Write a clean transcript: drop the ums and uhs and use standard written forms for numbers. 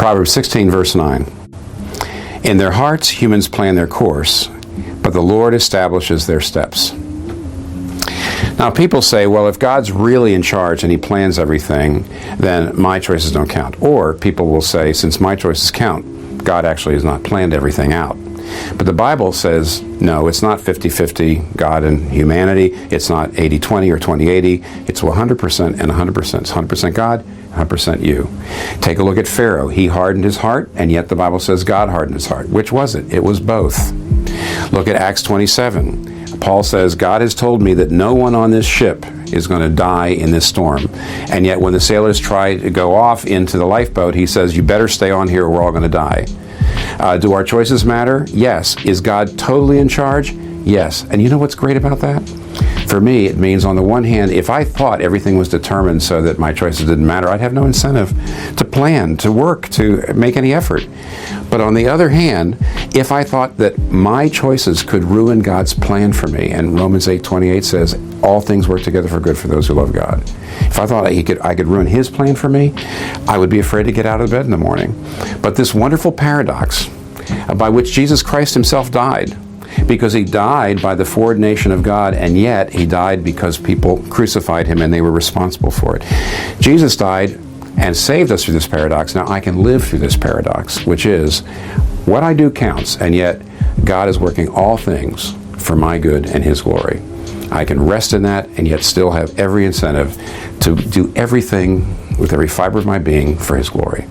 Proverbs 16, verse 9. In their hearts, humans plan their course, but the Lord establishes their steps. Now, people say, well, if God's really in charge and he plans everything, then my choices don't count. Or people will say, since my choices count, God actually has not planned everything out. But the Bible says, no, it's not 50-50 God and humanity. It's not 80-20 or 20-80. It's 100% and 100%. It's 100% God, 100% you. Take a look at Pharaoh. He hardened his heart, and yet the Bible says God hardened his heart. Which was it? It was both. Look at Acts 27. Paul says, God has told me that no one on this ship is going to die in this storm. And yet when the sailors try to go off into the lifeboat, he says, you better stay on here or we're all going to die. Do our choices matter? Yes. Is God totally in charge? Yes. And you know what's great about that? For me, it means on the one hand, if I thought everything was determined so that my choices didn't matter, I'd have no incentive to plan, to work, to make any effort. But on the other hand, if I thought that my choices could ruin God's plan for me, and Romans 8:28 says, all things work together for good for those who love God. If I thought I could ruin his plan for me, I would be afraid to get out of bed in the morning. But this wonderful paradox by which Jesus Christ himself died, because he died by the foreordination of God, and yet he died because people crucified him and they were responsible for it. Jesus died and saved us through this paradox. Now I can live through this paradox, which is what I do counts, and yet God is working all things for my good and his glory. I can rest in that and yet still have every incentive to do everything with every fiber of my being for his glory.